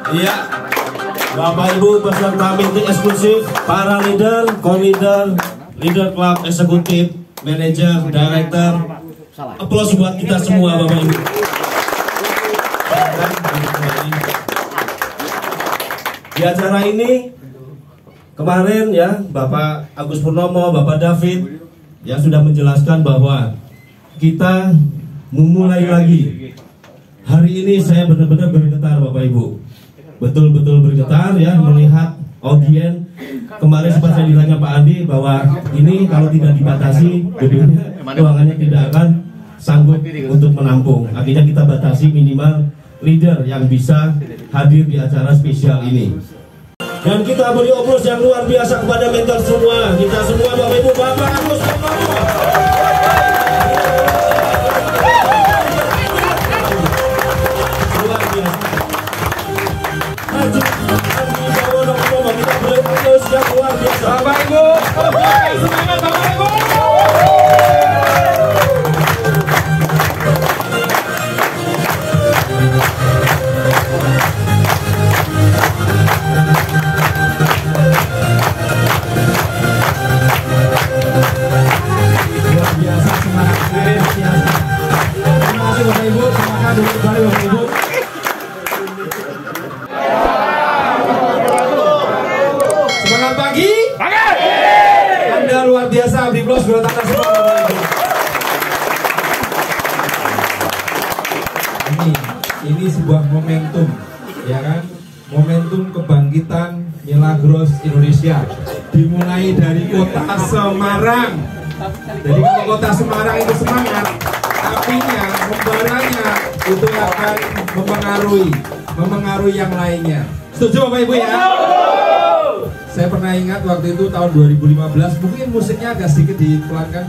Iya, Bapak Ibu peserta meeting eksklusif, para leader, co-leader, leader klub, eksekutif, manajer, director. Aplaus buat kita semua Bapak Ibu. Di acara ini kemarin ya Bapak Agus Purnomo, Bapak David yang sudah menjelaskan bahwa kita memulai lagi. Hari ini saya benar-benar bergetar Bapak Ibu, betul-betul bergetar ya melihat audien. Kemarin sempat saya ditanya Pak Andi bahwa ini kalau tidak dibatasi gedungnya, ruangannya tidak akan sanggup untuk menampung. Akhirnya kita batasi minimal leader yang bisa hadir di acara spesial ini. Dan kita beri aplaus yang luar biasa kepada mentor semua, kita semua Bapak Ibu, Bapak Agus Purnomo. Luar biasa. Kita beri aplaus yang luar biasa. Bapak Ibu, semangat Bapak Ibu. Semangat pagi. Anda luar biasa, Biblos dua tangan semua Bapak Ibu. Ini sebuah momentum, ya kan? Momentum kebangkitan Milagros Indonesia. Dimulai dari kota Semarang. Jadi kalau kota Semarang itu semangat, apinya, membaranya itu akan mempengaruhi yang lainnya. Setuju Bapak Ibu ya? Saya pernah ingat waktu itu tahun 2015, mungkin musiknya agak sedikit dipelankan.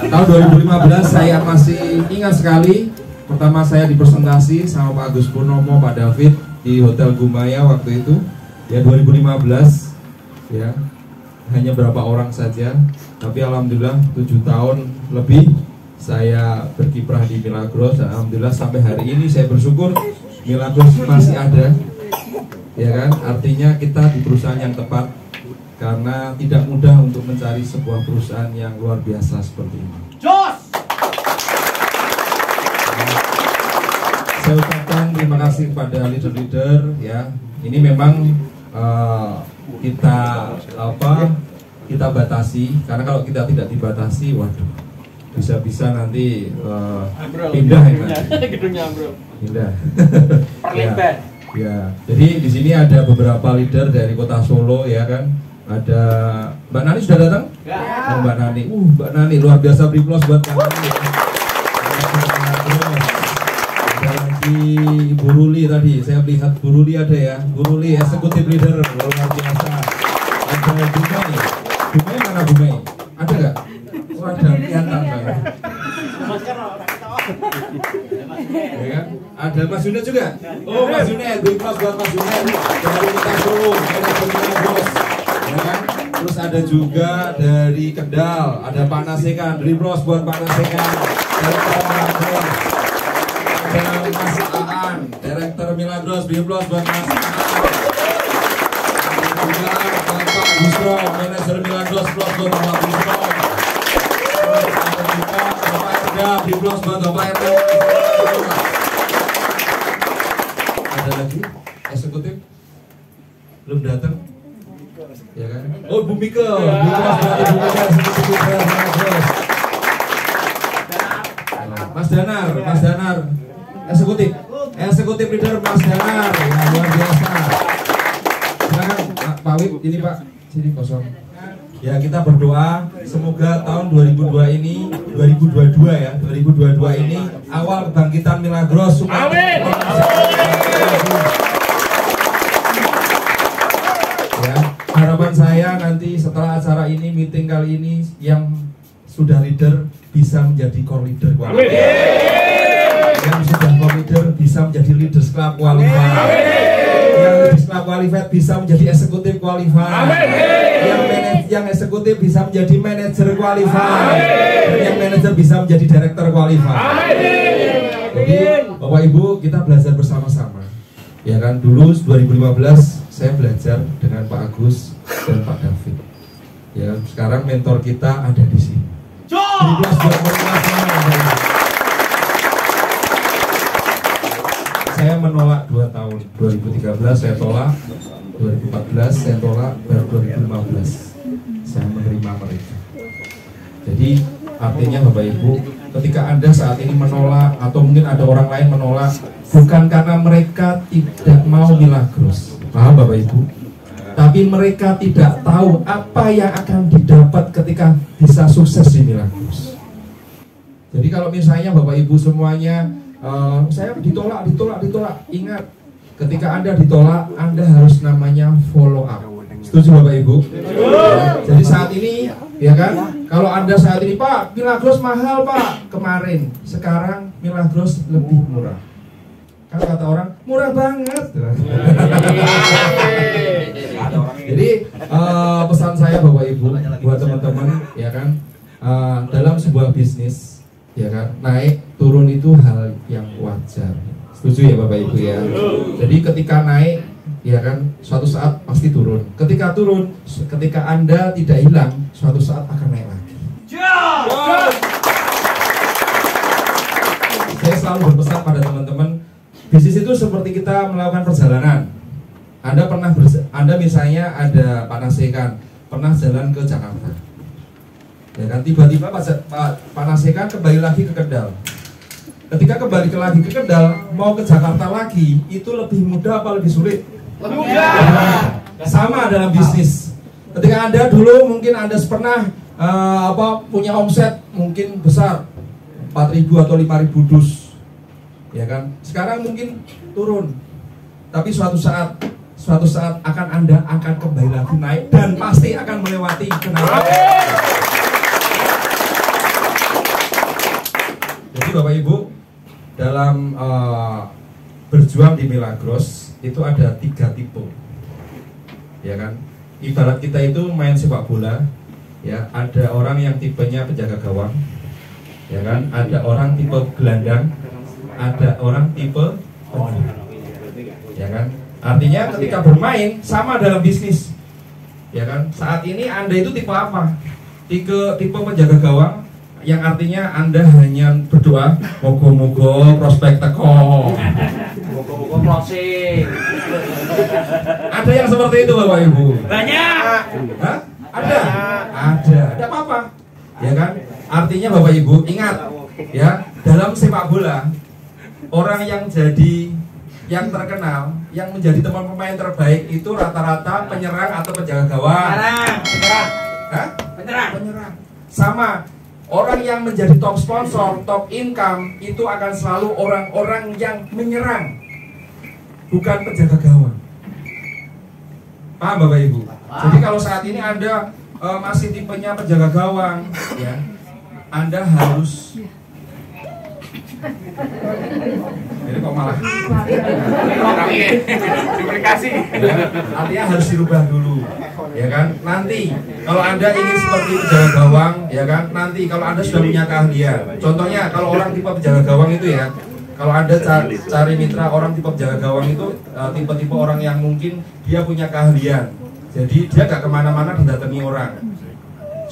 Tahun 2015 saya masih ingat sekali. Pertama saya dipresentasi sama Pak Agus Purnomo, Pak David di Hotel Gumaya waktu itu. Ya 2015 ya. Hanya berapa orang saja, tapi alhamdulillah 7 tahun lebih saya berkiprah di Milagros dan alhamdulillah sampai hari ini saya bersyukur Milagros masih ada, ya kan? Artinya kita di perusahaan yang tepat karena tidak mudah untuk mencari sebuah perusahaan yang luar biasa seperti ini. Jos! Saya ucapkan terima kasih kepada leader-leader ya. Ini memang kita batasi karena kalau kita tidak dibatasi, waduh, bisa-bisa nanti pindah ya nanti. Gedungnya bro. Pindah. Ya. Jadi di sini ada beberapa leader dari Kota Solo ya kan. Ada Mbak Nani sudah datang? Ya. Oh, Mbak Nani. Mbak Nani luar biasa, beri aplaus buat Mbak Nani. Ada lagi Ibu Ruli tadi, saya melihat Bu Ruli ada ya. Bu Ruli eksekutif leader luar biasa. Ada Bumei. Bumei mana Bumei? Ada nggak? Oh, ada kelihatan banget. Ya kan? Ada Mas Junet juga. Oh, Mas Junet, beri aplaus buat Mas Junet dari Kota Solo, Milagros. Ya kan? Terus ada juga dari Kendal, ada Pak Nasekan, beri aplaus buat Pak Nasekan. Ada Mas Aan, Direktur Milagros, beri aplaus buat Mas Aan. Ada juga Bapak Busro, Manajer Milagros, aplaus buat Bapak Busro. Ada juga Bapak Erda, beri aplaus buat Bapak Erda. Ada lagi eksekutif belum datang, ya kan? Oh, Bu Mika, Mas Danar, eksekutif leader Mas Danar, ya, luar biasa. Silakan Pak Wib, ini Pak, sini kosong. Ya, kita berdoa semoga tahun 2022 ya, 2022 ini awal kebangkitan Milagros. Amin. Ya, harapan saya nanti setelah acara ini, meeting kali ini, yang sudah leader bisa menjadi core leader qualified. Yang sudah core leader bisa menjadi leaders club qualified. Yang leaders club qualified bisa menjadi eksekutif qualified. Yang eksekutif bisa menjadi manajer qualified. Dan yang manajer bisa menjadi director qualified. Jadi Bapak Ibu, kita belajar bersama-sama. Ya kan, dulu 2015 saya belajar dengan Pak Agus dan Pak David. Ya, sekarang mentor kita ada di sini. Saya menolak 2 tahun. 2013 saya tolak, 2014 saya tolak, baru 2015 saya menerima mereka. Jadi artinya Bapak Ibu, ketika Anda saat ini menolak atau mungkin ada orang lain menolak, bukan karena mereka tidak mau Milagros, paham Bapak Ibu? Tapi mereka tidak tahu apa yang akan didapat ketika bisa sukses di Milagros. Jadi kalau misalnya Bapak Ibu semuanya saya ditolak, ingat, ketika Anda ditolak, Anda harus namanya follow up. Setuju Bapak Ibu? Jadi saat ini, ya kan, kalau Anda saat ini, Pak, Milagros mahal Pak, kemarin, sekarang Milagros lebih murah. Kan kata orang, murah banget. Jadi pesan saya Bapak Ibu, buat teman-teman, ya kan, dalam sebuah bisnis, ya kan, naik turun itu hal yang wajar. Setuju ya Bapak Ibu ya. Jadi ketika naik, ya kan, suatu saat pasti turun. Ketika turun, ketika Anda tidak hilang, suatu saat akan naik lagi. Saya selalu berpesan pada teman-teman, bisnis itu seperti kita melakukan perjalanan. Anda misalnya ada Panasekan, pernah jalan ke Jakarta, ya kan, tiba-tiba Panasekan kembali lagi ke Kendal. Ketika kembali lagi ke Kendal, mau ke Jakarta lagi, itu lebih mudah apa lebih sulit? Lebih mudah. Sama dalam bisnis. Ketika Anda dulu mungkin Anda pernah punya omset mungkin besar 4.000 atau 5.000 dus, ya kan. Sekarang mungkin turun, tapi suatu saat Anda akan kembali lagi naik dan pasti akan melewati kenaikan. Jadi Bapak Ibu, dalam berjuang di Milagros itu ada 3 tipe, ya kan. Ibarat kita itu main sepak bola, ya, ada orang yang tipenya penjaga gawang, ya kan, ada orang tipe gelandang, ada orang tipe penyerang, ya kan. Artinya ketika bermain sama dalam bisnis, ya kan. Saat ini Anda itu tipe apa? Tipe penjaga gawang, yang artinya Anda hanya berdoa, moga-moga prospek teko, moga-moga closing. Ada yang seperti itu Bapak Ibu? Banyak. Hah? Ada? Ada apa-apa, ya kan. Artinya Bapak Ibu ingat, ya, dalam sepak bola orang yang terkenal, yang menjadi teman pemain terbaik itu rata-rata penyerang atau penjaga gawang. Penyerang. Hah? Penyerang. Sama, orang yang menjadi top sponsor, top income itu akan selalu orang-orang yang menyerang, bukan penjaga gawang. Paham Bapak Ibu? Jadi kalau saat ini Anda masih tipenya penjaga gawang, ya, Anda harus ini kok malah duplikasi, ya, artinya harus dirubah dulu, ya kan. Nanti kalau Anda ingin seperti penjaga gawang, ya kan, nanti kalau Anda sudah punya keahlian, contohnya kalau orang tipe penjaga gawang itu, ya, kalau Anda cari mitra orang tipe penjaga gawang itu tipe-tipe orang yang mungkin dia punya keahlian, jadi dia gak kemana-mana didatangi orang.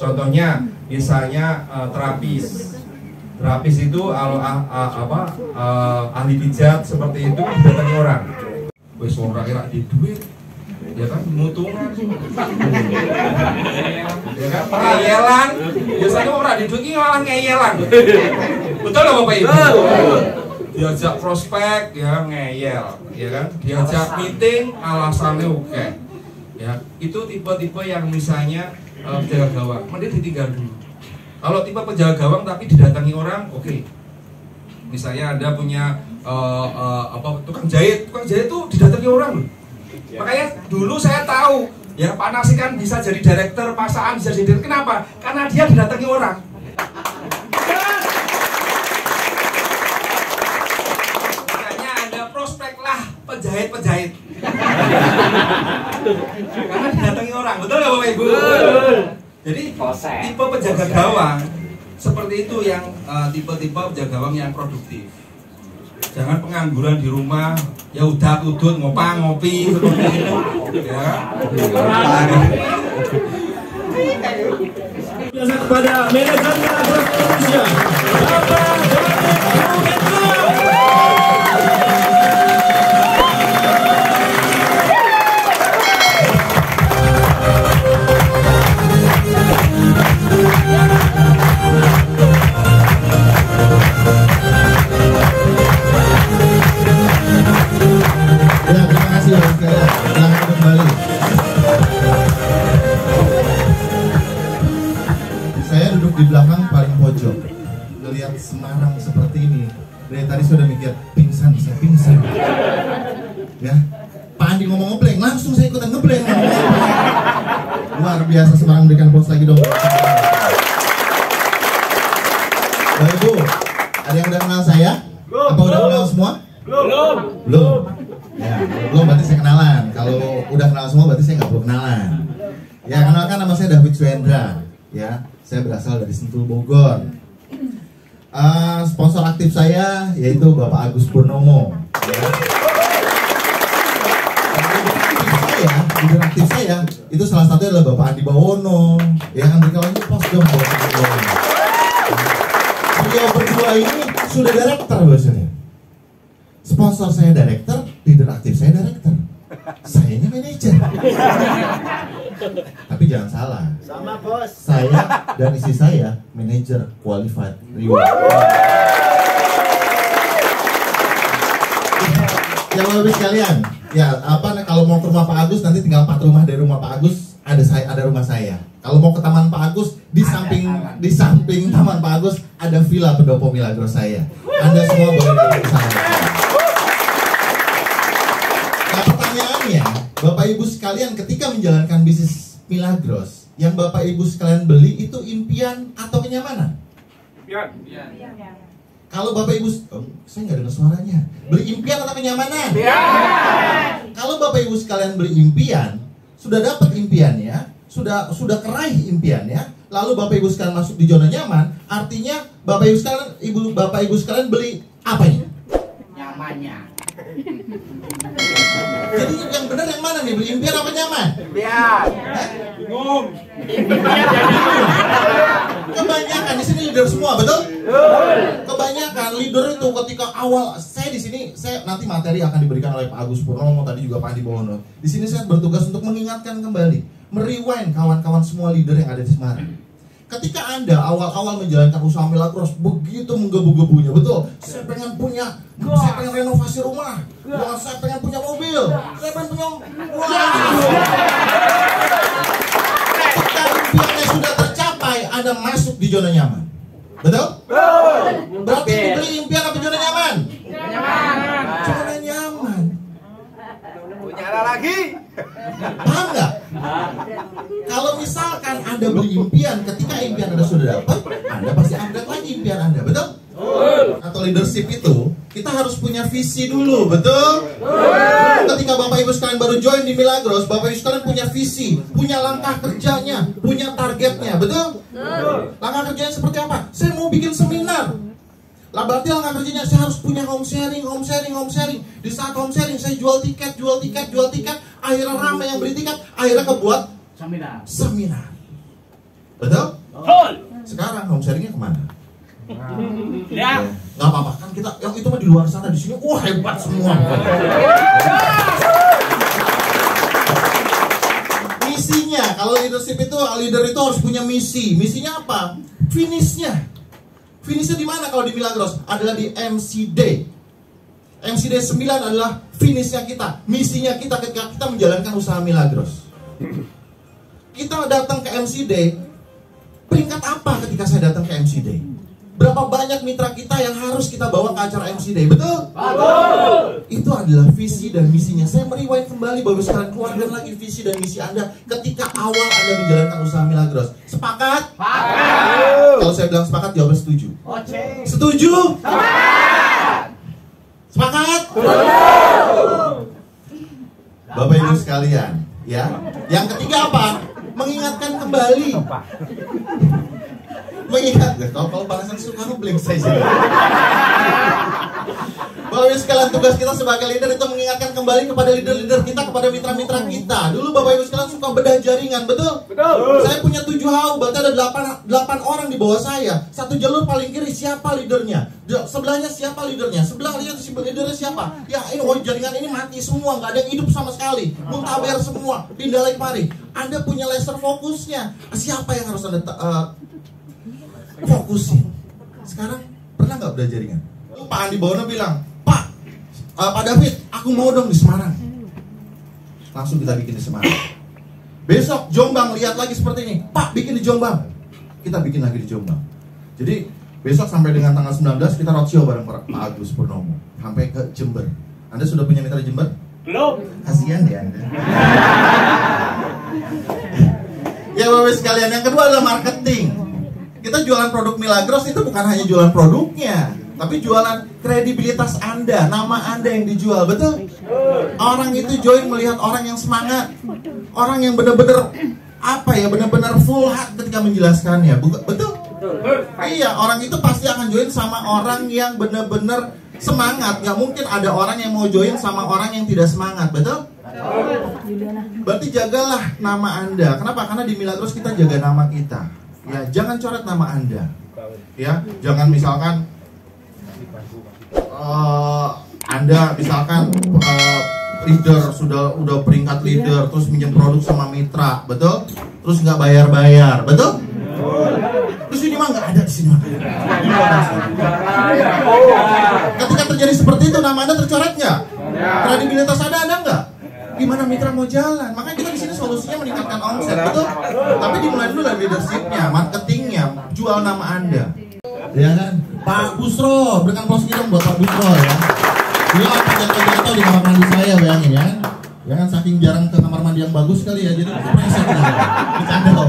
Contohnya misalnya terapis itu ahli pijat seperti itu didatangi orang. Wes wong ra kira di duit, ya kan, mutungan. Ya kan, ngeyelan. Biasanya orang di duit malah ngeyelan. Betul loh Bapak Ibu? Diajak prospek, ya ngeyel, ya kan. Diajak meeting, alasannya oke. Ya, itu tipe-tipe yang misalnya penjaga gawang, mending ditinggal dulu. Kalau tipe penjaga gawang tapi didatangi orang, oke. Misalnya Anda punya tukang jahit itu didatangi orang loh. Makanya dulu saya tahu, ya, Pak Nasikan bisa jadi direktur, Pak Saan bisa jadi direktur. Kenapa? Karena dia didatangi orang. Makanya Anda prospeklah penjahit. Karena didatangi orang, betul nggak Bapak Ibu? Jadi tipe penjaga gawang seperti itu yang tipe-tipe penjaga gawang yang produktif. Jangan pengangguran di rumah, ya udah tudut ngopi seperti itu, ya. Biasa kepada manajer Indonesia, Bapak kembali. Saya duduk di belakang paling pojok, melihat Semarang seperti ini. Dari tadi sudah mikir pingsan, saya pingsan. Ya, Pak Andi ngomong ngebleng, langsung saya ikutan ngebleng. Luar biasa Semarang, berikan pos lagi dong. Bapak Ibu, ada yang udah kenal saya? Apa udah kenal semua? Belum. Ya, belum berarti saya kenalan. Kalau udah kenal semua berarti saya nggak perlu kenalan. Ya, kenalkan nama saya David Suendra. Ya, saya berasal dari Sentul Bogor. Sponsor aktif saya yaitu Bapak Agus Purnomo. Leader aktif saya itu salah satunya adalah Bapak Andi Bawono. Ya kan, berikan lagi pos dong buat Andi Bawono. Beliau berdua ini sudah director biasanya. Sponsor saya director, leader aktif saya director. Sayanya manajer. Tapi jangan salah. Sama bos. Saya dan istri saya manajer qualified reward. Ya Bapak sekalian, ya apa kalau mau ke rumah Pak Agus nanti tinggal 4 rumah dari rumah Pak Agus ada rumah saya. Kalau mau ke Taman Pak Agus di samping Taman Pak Agus ada Villa Pendopo Milagros saya. Anda semua boleh datang ke sana. Nah, pertanyaannya, Bapak Ibu sekalian ketika menjalankan bisnis Milagros, yang Bapak Ibu sekalian beli itu impian atau kenyamanan? Impian. Kalau Bapak Ibu, saya nggak dengar suaranya. Beli impian atau kenyamanan? Kalau Bapak Ibu sekalian beli impian, sudah dapat impiannya, sudah keraih impiannya, lalu Bapak Ibu sekalian masuk di zona nyaman, artinya Bapak Ibu sekalian beli apanya? Nyamannya. Jadi yang benar yang mana nih? Beli impian apa nyaman? Impian. Bingung. Kebanyakan di sini leader semua, betul? Kebanyakan leader itu ketika awal saya di sini, saya nanti materi akan diberikan oleh Pak Agus Purnomo, tadi juga Pak Andi Bawono. Di sini saya bertugas untuk mengingatkan kembali, merewind kawan-kawan semua leader yang ada di Semarang. Ketika Anda awal-awal menjalankan usaha Milagros begitu menggebu-gebunya, betul? Saya pengen renovasi rumah, saya pengen punya mobil, saya pengen punya ketika impiannya sudah tercapai, Anda masuk di zona nyaman, betul? Berarti dibeli impian apa zona nyaman? Zona nyaman. Punya lagi. Paham nggak? Kalau misalkan Anda beli impian, ketika impian Anda sudah dapat, Anda pasti upgrade lagi impian Anda, betul? Atau leadership itu, kita harus punya visi dulu, betul? Ketika Bapak Ibu sekalian baru join di Milagros, Bapak Ibu sekalian punya visi, punya langkah kerjanya, punya targetnya, betul? Langkah kerjanya seperti apa? Saya mau bikin seminar. Lah berarti langkah kerjanya saya harus punya home sharing. Di saat home sharing saya jual tiket. Akhirnya ramai yang beli tiket, akhirnya kebuat seminar. Betul? Sekarang home sharingnya kemana? Ya. Nggak apa-apa kan kita yang itu mah di luar sana, di sini hebat semua. Misinya, kalau leadership itu leader itu harus punya misi. Misinya apa? Finishnya di mana kalau di Milagros? Adalah di MCD. MCD 9 adalah finishnya kita, misinya kita ketika kita menjalankan usaha Milagros. Kita datang ke MCD, peringkat apa ketika saya datang ke MCD? Berapa banyak mitra kita yang harus kita bawa ke acara MCD, betul? Betul! Itu adalah visi dan misinya. Saya merewind kembali, Bapak sekarang keluarkan lagi visi dan misi Anda ketika awal Anda menjalankan usaha Milagros. Sepakat? Sepakat! Kalau saya bilang sepakat, jawabnya setuju. Setuju? Sepakat? Bapak Ibu sekalian, ya. Yang ketiga apa? Mengingatkan kembali. mengingat kalau balasan suka ngeblank saya sih. Bapak Ibu sekalian, tugas kita sebagai leader itu mengingatkan kembali kepada leader-leader kita, kepada mitra-mitra kita. Dulu Bapak Ibu sekalian suka bedah jaringan, betul? Betul. Saya punya 7 hau, berarti ada 8 orang di bawah saya. Satu jalur paling kiri siapa leadernya? Sebelahnya siapa leadernya? Sebelahnya leadernya siapa? Ya ini jaringan ini mati semua, nggak ada yang hidup sama sekali. Muntaber semua, pindah lagi mari. Anda punya laser fokusnya. Siapa yang harus Anda fokusin? Sekarang pernah nggak bedah jaringan? Pak Andi Bono bilang, Pak David, aku mau dong di Semarang. Langsung kita bikin di Semarang. Besok Jombang, lihat lagi seperti ini. Pak, bikin di Jombang. Kita bikin lagi di Jombang. Jadi besok sampai dengan tanggal 19 kita roadshow bareng Pak Agus Purnomo sampai ke Jember. Anda sudah punya mitra di Jember? Belum. Kasihan ya Anda. Ya Bapak sekalian, yang kedua adalah marketing. Kita jualan produk Milagros itu bukan hanya jualan produknya, tapi jualan kredibilitas Anda, nama Anda yang dijual, betul? Orang itu join melihat orang yang semangat, orang yang benar-benar benar-benar full heart ketika menjelaskannya, betul? Iya, orang itu pasti akan join sama orang yang benar-benar semangat. Gak mungkin ada orang yang mau join sama orang yang tidak semangat, betul? Berarti jagalah nama Anda. Kenapa? Karena di Milagros kita jaga nama kita. Ya, jangan coret nama Anda. Ya, jangan misalkan Anda misalkan leader udah peringkat leader terus minjem produk sama mitra, betul? Terus nggak bayar, betul? Terus ini mah nggak ada di sini. Ketika terjadi seperti itu, nama Anda tercoret nggak? Kredibilitas Anda ada nggak? Gimana mitra mau jalan? Makanya kita di sini solusinya meningkatkan omset, betul? Tapi dimulai dulu dari leadershipnya, marketingnya, jual nama Anda. Ya kan? Pak Busro, berikan closing dong buat Pak Busro ya. Dia jatuh di kamar mandi saya, bayangin ya. Ya kan, saking jarang ke kamar mandi yang bagus kali ya, jadi preset ya. Bercanda kok.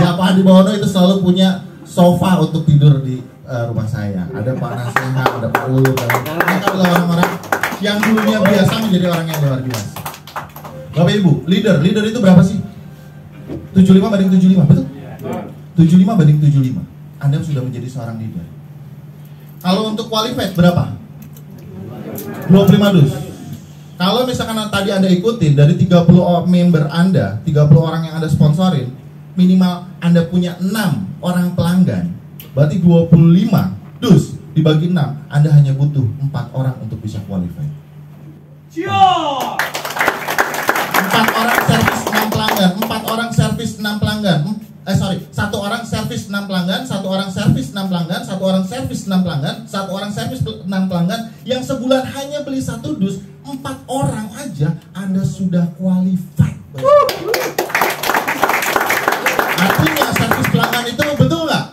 Ya Pak Andi Bono itu selalu punya sofa untuk tidur di rumah saya. Ada Pak Nasihat, ada Pak Ulu. Mereka adalah orang-orang yang dulunya biasa menjadi orang yang luar biasa. Bapak Ibu, leader itu berapa sih? 75 banding 75, betul? 75 banding 75. Anda sudah menjadi seorang leader. Kalau untuk qualified berapa? 25 dus. Kalau misalkan tadi Anda ikutin dari 30 member Anda, 30 orang yang Anda sponsorin, minimal Anda punya 6 orang pelanggan, berarti 25 dus dibagi 6, Anda hanya butuh 4 orang untuk bisa qualified. 4 orang servis 6 pelanggan, 4 orang servis 6 pelanggan. 1 orang servis 6 pelanggan, 1 orang servis 6 pelanggan, 1 orang servis 6 pelanggan, 1 orang servis 6 pelanggan yang sebulan hanya beli 1 dus, 4 orang aja Anda sudah qualified. Artinya servis pelanggan itu betul nggak?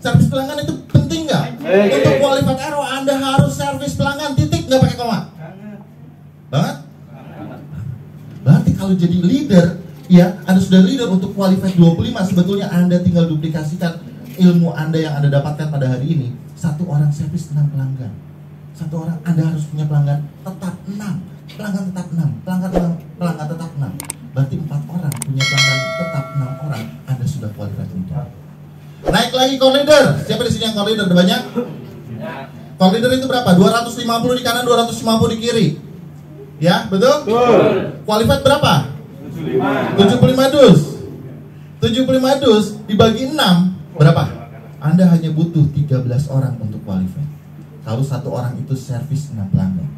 Servis pelanggan itu penting nggak? Untuk qualified arrow Anda harus servis pelanggan, titik, nggak pakai koma. Banget? Berarti kalau jadi leader, ya Anda sudah leader untuk qualified 25, sebetulnya Anda tinggal duplikasikan ilmu Anda yang Anda dapatkan pada hari ini. 1 orang servis 6 pelanggan, 1 orang Anda harus punya pelanggan tetap 6, pelanggan tetap 6, pelanggan tetap 6. Berarti 4 orang punya pelanggan tetap 6 orang, Anda sudah qualified leader. Naik lagi core leader. Siapa di sini yang core leader? Ada banyak? Core leader itu berapa? 250 di kanan, 250 di kiri. Ya, betul? Qualified berapa? 75 dus. 75 dus dibagi 6 berapa? Anda hanya butuh 13 orang untuk qualified. Kalau 1 orang itu servis 6 pelanggan.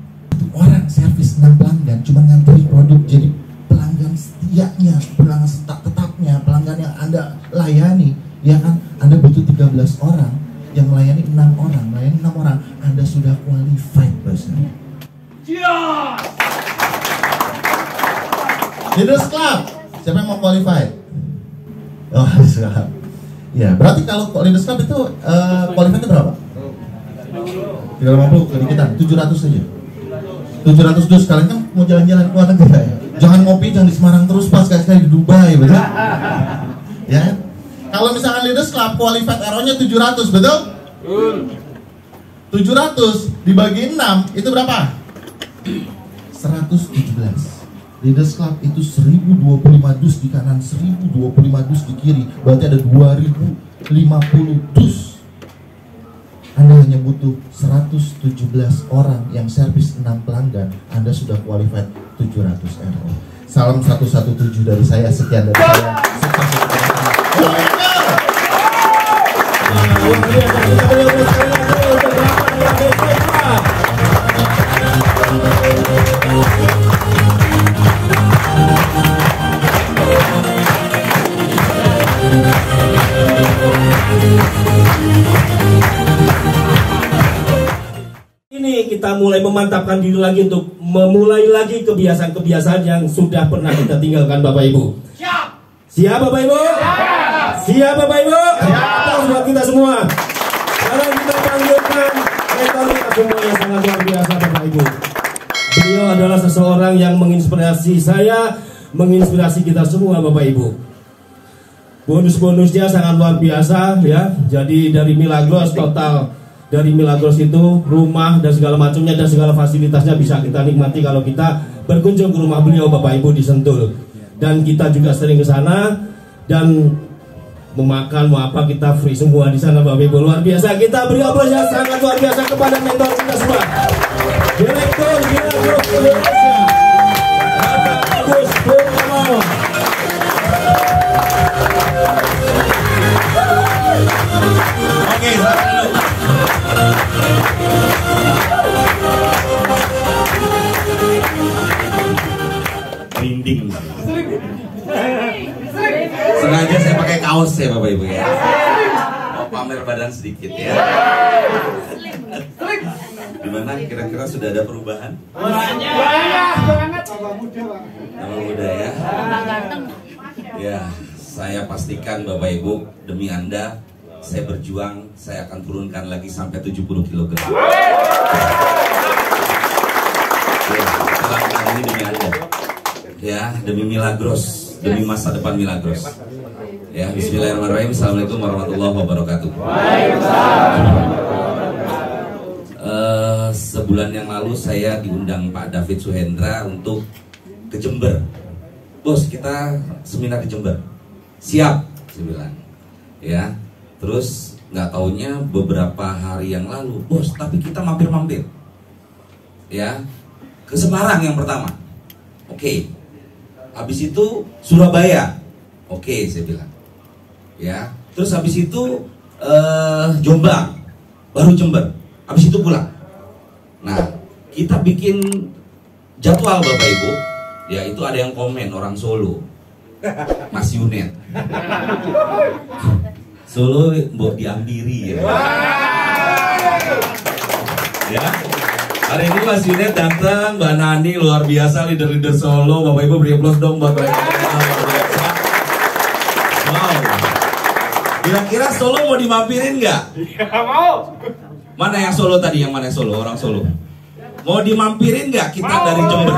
1 orang servis 6 pelanggan cuma nganterin produk, jadi pelanggan setianya, pelanggan tetapnya, pelanggan yang Anda layani, ya kan? Anda butuh 13 orang yang melayani 6 orang, melayani 6 orang, Anda sudah qualified, bosnya. Leaders Club, siapa yang mau qualified? Oh, siap. Ya, berarti kalau Leaders Club itu qualified-nya berapa? 350, kedikitan, 700 saja. 700 dus, kalian kan mau jalan-jalan ke luar negeri ya? Jangan ngopi, jangan di Semarang terus, pas sekali di Dubai, betul? Ya, kalau misalkan Leaders Club qualified arrow-nya 700, betul? 700 dibagi 6 itu berapa? 117. Leaders Club itu 1025 dus di kanan, 1025 dus di kiri, berarti ada 2000 50 dus. Anda hanya butuh 117 orang yang servis 6 pelanggan, Anda sudah qualified 700 euro. Salam 117 dari saya, sekian dari saya. Ini kita mulai memantapkan diri lagi untuk memulai lagi kebiasaan-kebiasaan yang sudah pernah kita tinggalkan, Bapak Ibu. Siap! Siap Bapak Ibu? Siap! Siap Bapak Ibu? Siap! Buat kita semua. Sekarang kita panggilkan mentor kita semua yang sangat luar biasa, Bapak Ibu. Beliau adalah seseorang yang menginspirasi saya, menginspirasi kita semua, Bapak Ibu. Bonus-bonusnya sangat luar biasa ya. Jadi dari Milagros total, dari Milagros itu rumah dan segala macamnya dan segala fasilitasnya bisa kita nikmati kalau kita berkunjung ke rumah beliau, Bapak Ibu, di Sentul. Dan kita juga sering ke sana dan mau makan mau apa kita free semua di sana, Bapak Ibu. Luar biasa. Kita beri aplaus yang sangat luar biasa kepada mentor kita semua, Direktur Milagros Indonesia, Bapak Agus Purnomo. Oke, salam dulu. Merinding. Sengaja saya pakai kaos ya Bapak Ibu ya. Mau pamer badan sedikit ya. Gimana kira-kira sudah ada perubahan? Nama muda ya. Ya, saya pastikan Bapak Ibu, demi Anda saya berjuang, saya akan turunkan lagi sampai 70 kg. Ya, lakukan ini demi Anda. Ya, demi Milagros, demi masa depan Milagros. Ya, bismillahirrahmanirrahim. Assalamualaikum warahmatullahi wabarakatuh. Sebulan yang lalu saya diundang Pak David Suhendra untuk ke Jember. Bos, kita seminar di Jember. Siap, saya bilang. Ya, terus nggak taunya beberapa hari yang lalu, bos, tapi kita mampir-mampir. Ya, ke Semarang yang pertama. Oke. Habis itu Surabaya. Oke, saya bilang. Ya, terus habis itu Jombang, baru Jember. Habis itu pulang. Nah, kita bikin jadwal Bapak Ibu. Ya, itu ada yang komen orang Solo. Mas Yunet. Solo mbok diampiri ya. Ya. Hari ini Mas Yunet datang, Mbak Nani luar biasa, leader-leader Solo. Bapak Ibu beri aplaus dong buat mereka. Wow. Kira-kira Solo mau dimampirin nggak? Ya mau. Mana yang Solo tadi? Yang mana Solo? Orang Solo. Mau dimampirin nggak kita dari Jember?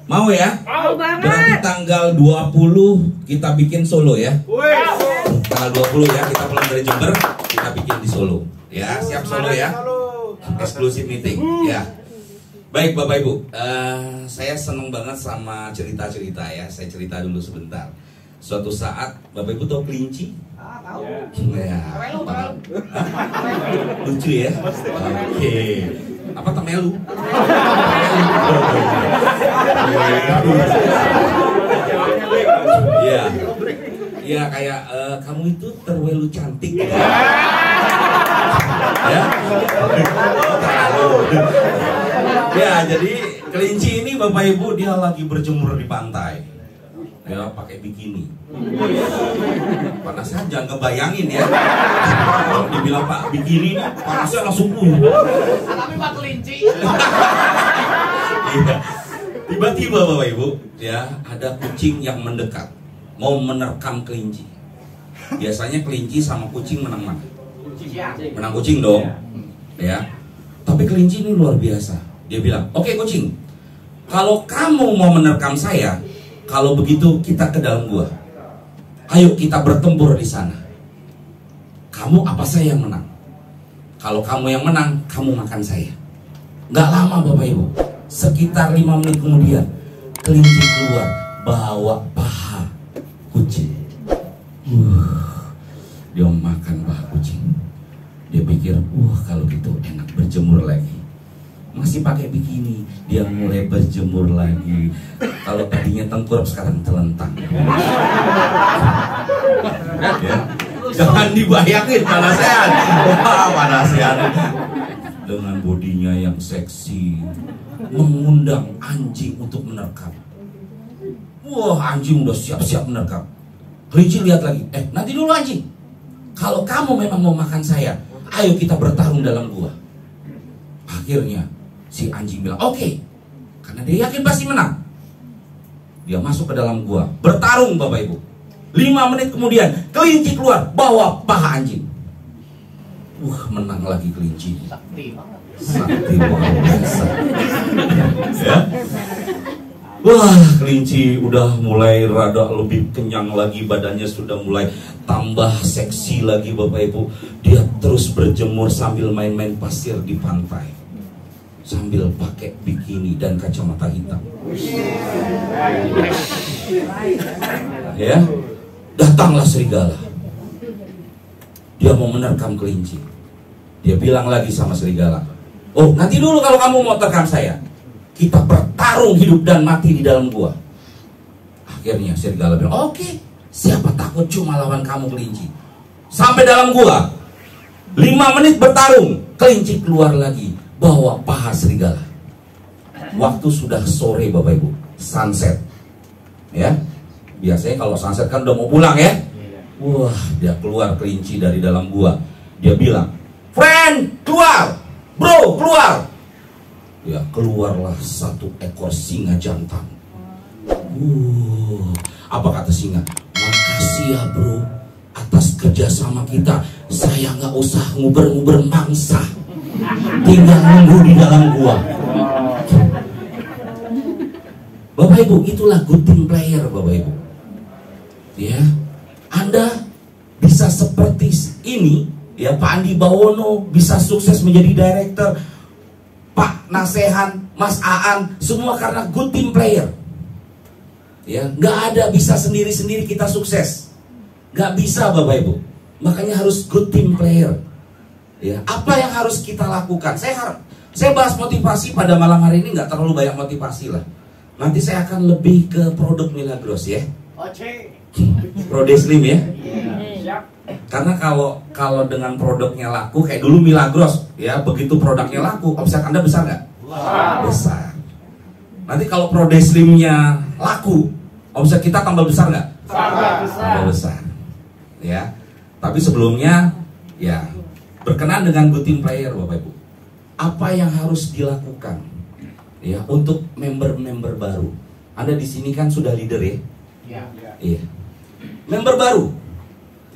Mau ya? Mau Berarti banget. tanggal 20 kita bikin Solo ya. Tanggal 20 ya, kita pulang dari Jember, kita bikin di Solo. Ya, siap Solo ya. Eksklusif meeting ya. Baik Bapak Ibu, saya seneng banget sama cerita-cerita ya. Saya cerita dulu sebentar. Suatu saat Bapak Ibu tahu kelinci? Tahu. Ya, lucu ya. Oke. Apa temelu? Iya. Iya kayak kamu itu terlalu cantik. Ya. Ya, jadi kelinci ini Bapak Ibu dia lagi berjemur di pantai. Ya, pakai bikini. Panasnya jangan kebayangin ya. Kalau dibilang Pak bikini panasnya langsung Tapi Pak kelinci. Iya. Tiba-tiba Bapak Ibu ya ada kucing yang mendekat mau menerkam kelinci. Biasanya kelinci sama kucing menang mana? Menang kucing dong. Ya. Tapi kelinci ini luar biasa. Dia bilang, "Oke kucing, kalau kamu mau menerkam saya, kalau begitu kita ke dalam gua. Ayo kita bertempur di sana. Kamu apa saya yang menang? Kalau kamu yang menang, kamu makan saya." Nggak lama Bapak Ibu, sekitar 5 menit kemudian kelinci keluar bawa paha kucing. Dia makan paha kucing. Dia pikir, wah kalau gitu enak berjemur lagi. Masih pakai bikini, dia mulai berjemur lagi. Kalau tadinya tengkurap sekarang telentang. Ya. Jangan dibayangin penasehat. Wah, penasehat dengan bodinya yang seksi mengundang anjing untuk menerkam. Wah, anjing udah siap-siap menerkam. Kelinci lihat lagi, nanti dulu anjing. Kalau kamu memang mau makan saya, ayo kita bertarung dalam gua. Akhirnya si anjing bilang oke, karena dia yakin pasti menang. Dia masuk ke dalam gua, bertarung Bapak Ibu. 5 menit kemudian kelinci keluar bawa paha anjing. Menang lagi kelinci. Sakti luar biasa. Ya. Wah, kelinci udah mulai rada lebih kenyang lagi, badannya sudah mulai tambah seksi lagi Bapak Ibu. Dia terus berjemur sambil main-main pasir di pantai, sambil pakai bikini dan kacamata hitam. Ya, datanglah serigala. Dia mau menerkam kelinci. Dia bilang lagi sama serigala, oh nanti dulu kalau kamu mau terkam saya, kita bertarung hidup dan mati di dalam gua. Akhirnya serigala bilang, oke, siapa takut cuma lawan kamu kelinci. Sampai dalam gua, 5 menit bertarung, kelinci keluar lagi bawa paha serigala. Waktu sudah sore Bapak Ibu, sunset. Ya, biasanya kalau sunset kan udah mau pulang ya. Wah, dia keluar kelinci dari dalam gua. Dia bilang, friend, keluar, bro, keluar. Ya, keluarlah satu ekor singa jantan. Apa kata singa? Makasih ya bro, atas kerjasama kita. Saya nggak usah nguber-nguber mangsa, tinggal nunggu di dalam gua. Bapak Ibu, itulah good team player Bapak Ibu. Ya, Anda bisa seperti ini. Ya, Pak Andi Bawono bisa sukses menjadi director, Pak Nasehan, Mas Aan, semua karena good team player. Ya, nggak ada bisa sendiri-sendiri kita sukses, nggak bisa Bapak Ibu. Makanya harus good team player. Ya, apa yang harus kita lakukan? Saya bahas motivasi pada malam hari ini nggak terlalu banyak motivasi lah. Nanti saya akan lebih ke produk Milagros ya. Prode Slim ya. Karena kalau dengan produknya laku kayak dulu Milagros ya, begitu produknya laku, omset Anda besar nggak? Besar. Nanti kalau Prode Slimnya laku, omset kita tambah besar nggak? Tambah besar. Ya. Tapi sebelumnya ya berkenan dengan good team player Bapak Ibu. Apa yang harus dilakukan ya untuk member-member baru? Anda di sini kan sudah leader ya? Iya. Member baru.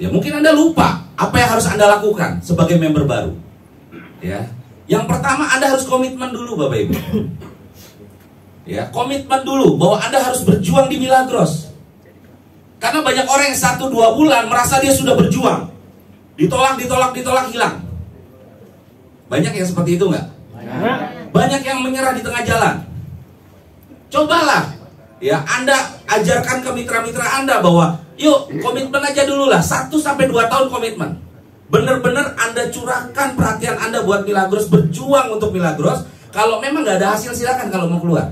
Ya, mungkin Anda lupa apa yang harus Anda lakukan sebagai member baru. Ya. Yang pertama Anda harus komitmen dulu Bapak Ibu. Ya, komitmen dulu bahwa Anda harus berjuang di Milagros. Karena banyak orang yang 1-2 bulan merasa dia sudah berjuang. Ditolak hilang. Banyak yang seperti itu nggak? Banyak yang menyerah di tengah jalan. Cobalah ya, Anda ajarkan ke mitra-mitra Anda bahwa yuk komitmen aja dulu lah, 1-2 tahun komitmen. Bener-bener Anda curahkan perhatian Anda buat Milagros, berjuang untuk Milagros. Kalau memang nggak ada hasil silakan kalau mau keluar.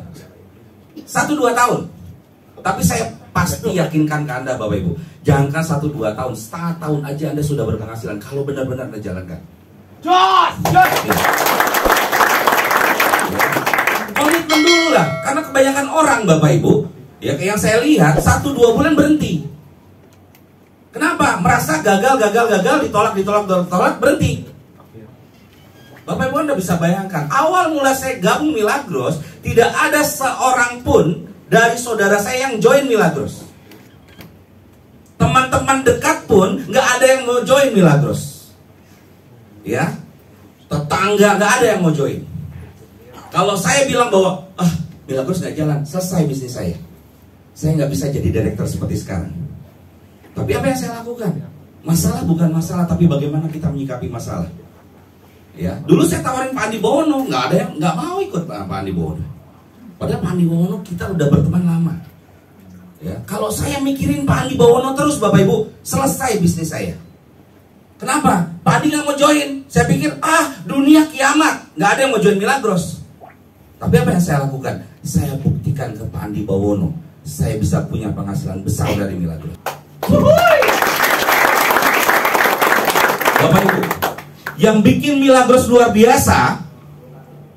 1-2 tahun. Tapi saya pasti yakinkan ke Anda Bapak Ibu, jangankan 1-2 tahun, setengah tahun aja Anda sudah berpenghasilan kalau benar-benar Anda jalankan. Komitmen dulu lah, karena kebanyakan orang Bapak Ibu ya, kayak yang saya lihat 1-2 bulan berhenti. Kenapa? Merasa gagal, ditolak, berhenti. Bapak Ibu Anda bisa bayangkan, awal mula saya gabung Milagros, tidak ada seorang pun dari saudara saya yang join Milagros. Teman-teman dekat pun nggak ada yang mau join Milagros. Ya, tetangga nggak ada yang mau join. Kalau saya bilang bahwa Milagros nggak jalan, selesai bisnis saya nggak bisa jadi direktur seperti sekarang. Tapi apa yang saya lakukan? Masalah bukan masalah, tapi bagaimana kita menyikapi masalah. Ya, dulu saya tawarin Pak Andi Bawono, nggak ada yang nggak mau ikut Pak Andi Bawono. Padahal Pak Andi Bawono kita udah berteman lama. Ya, kalau saya mikirin Pak Andi Bawono terus Bapak Ibu, selesai bisnis saya. Kenapa? Pak Adi nggak mau join. Saya pikir, dunia kiamat, nggak ada yang mau join Milagros. Tapi apa yang saya lakukan? Saya buktikan ke Pak Andi Bawono, saya bisa punya penghasilan besar dari Milagros. Bapak Ibu, yang bikin Milagros luar biasa,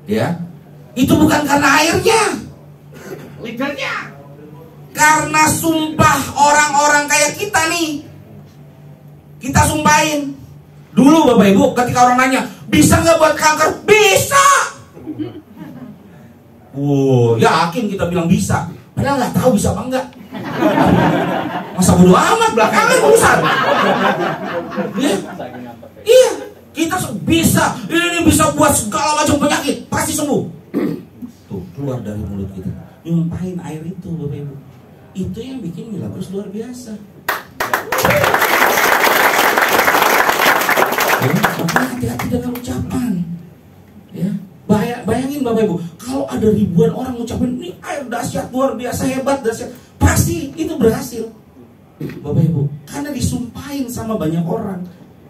ya, itu bukan karena airnya, Leadernya. karena sumpah orang-orang kayak kita nih. Kita sumpahin. Dulu Bapak Ibu, ketika orang nanya, bisa nggak buat kanker? Bisa. Yakin kita bilang bisa. Padahal nggak tahu bisa apa enggak. Masa bodo amat, belakangan urusan. Iya, kita bisa. Ini bisa buat segala macam penyakit, pasti sembuh. Tuh, keluar dari mulut kita. Nyumpahin air itu Bapak Ibu. Itu yang bikin Milagros luar biasa. Makanya hati-hati dengan ucapan. Ya, bayangin Bapak Ibu, kalau ada ribuan orang ngucapin ini air dahsyat, luar biasa, hebat, dahsyat, pasti itu berhasil. Bapak Ibu, karena disumpahin sama banyak orang.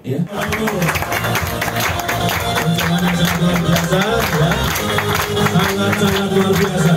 Ya. Sangat luar biasa, ya. Sangat luar biasa.